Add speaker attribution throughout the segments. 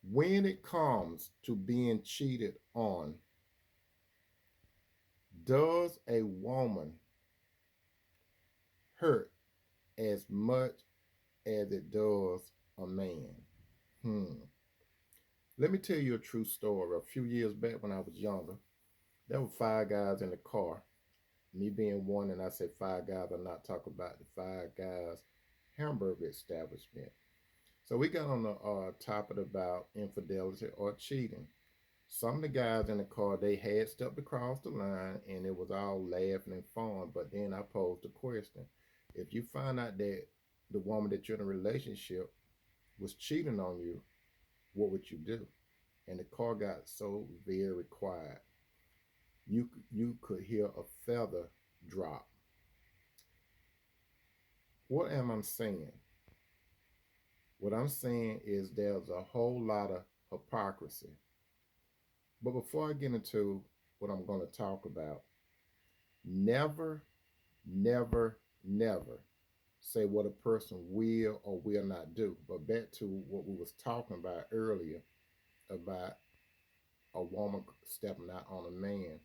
Speaker 1: When it comes to being cheated on, does a woman hurt as much as it does a man? Hmm. Let me tell you a true story. A few years back when I was younger, there were five guys in the car. Me being one, and I say five guys, I'm not talking about the five guys hamburger establishment. So we got on the topic about infidelity or cheating. Some of the guys in the car, they had stepped across the line and it was all laughing and fun. But then I posed the question, if you find out that the woman that you're in a relationship was cheating on you, what would you do? And the car got so very quiet. You could hear a feather drop. What am I saying? What I'm saying is there's a whole lot of hypocrisy. But before I get into what I'm going to talk about, never, never, never say what a person will or will not do. But back to what we was talking about earlier about a woman stepping out on a man.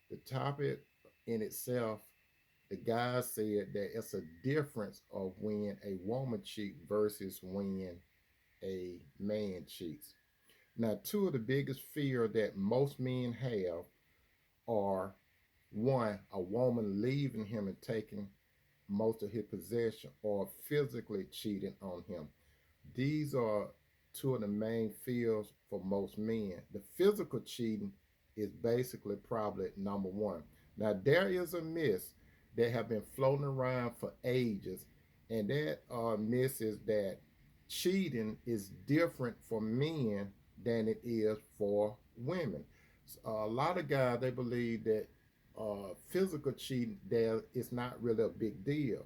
Speaker 1: The topic in itself, the guy said that it's a difference of when a woman cheats versus when a man cheats. Now, two of the biggest fear that most men have are one, a woman leaving him and taking most of his possession, or physically cheating on him. These are two of the main fears for most men. The physical cheating is basically probably number one. Now there is a myth that have been floating around for ages, and that myth is that cheating is different for men than it is for women. A lot of guys they believe that physical cheating there is not really a big deal.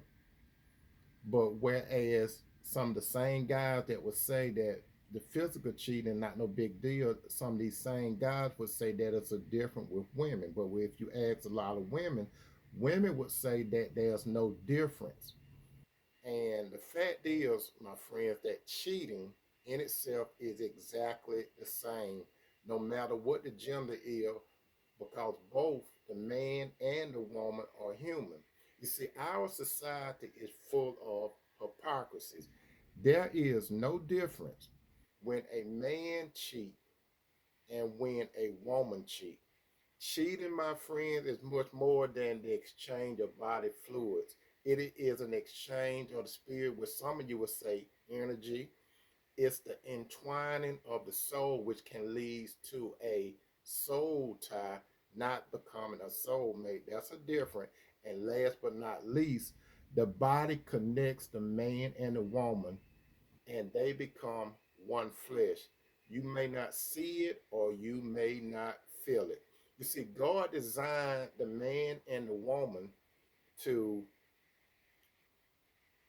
Speaker 1: But whereas some of the same guys that would say that the physical cheating not no big deal, some of these same guys would say that it's a different with women. But if you ask a lot of women, women would say that there's no difference. And the fact is, my friends, that cheating in itself is exactly the same, no matter what the gender is, because both the man and the woman are human. You see, our society is full of hypocrisies. There is no difference when a man cheats and when a woman cheats. Cheating, my friends, is much more than the exchange of body fluids. It is an exchange of the spirit, which some of you would say energy. It's the entwining of the soul, which can lead to a soul tie, not becoming a soulmate. That's a different. And last but not least, the body connects the man and the woman, and they become one flesh. You may not see it or you may not feel it. You see, God designed the man and the woman to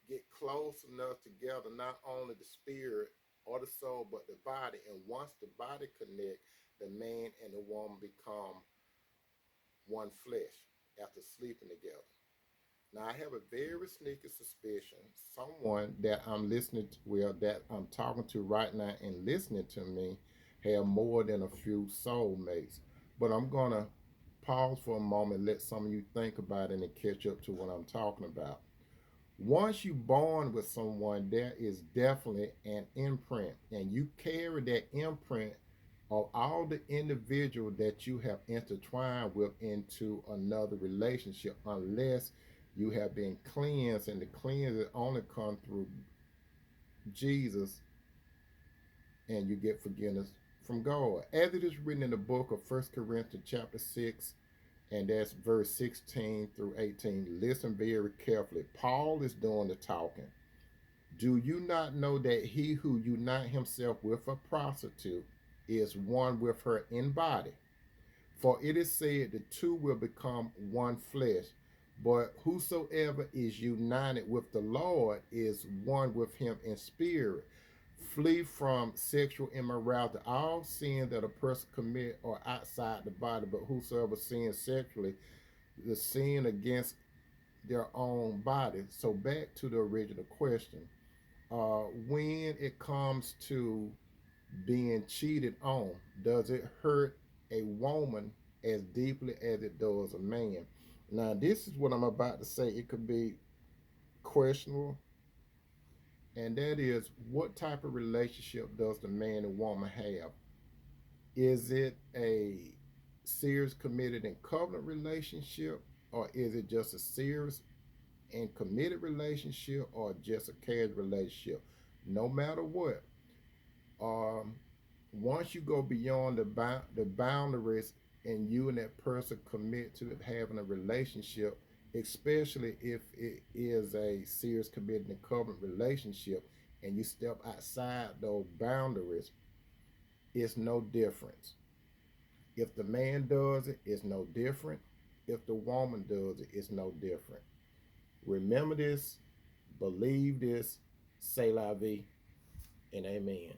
Speaker 1: get close enough together, not only the spirit or the soul, but the body. And once the body connect, the man and the woman become one flesh after sleeping together. Now, I have a very sneaky suspicion someone that I'm listening to, well, that I'm talking to right now and listening to me have more than a few soulmates. But I'm going to pause for a moment, let some of you think about it and catch up to what I'm talking about. Once you born with someone, there is definitely an imprint, and you carry that imprint of all the individual that you have intertwined with into another relationship, unless you have been cleansed, and the cleansing only come through Jesus, and you get forgiveness from God. As it is written in the book of First Corinthians chapter 6, and that's verse 16 through 18. Listen very carefully. Paul is doing the talking. Do you not know that he who unite himself with a prostitute is one with her in body? For it is said the two will become one flesh. But whosoever is united with the Lord is one with him in spirit. Flee from sexual immorality. All sin that a person commit are outside the body, but whosoever sins sexually, the sin against their own body. So back to the original question. When it comes to being cheated on, does it hurt a woman as deeply as it does a man? Now, this is what I'm about to say. It could be questionable, and that is, what type of relationship does the man and woman have? Is it a serious, committed, and covenant relationship, or is it just a serious and committed relationship, or just a casual relationship? No matter what, um, once you go beyond the boundaries and you and that person commit to having a relationship, especially if it is a serious, committed, and covenant relationship, and you step outside those boundaries, it's no difference. If the man does it, it's no different. If the woman does it, it's no different. Remember this, believe this, say la vie, and amen.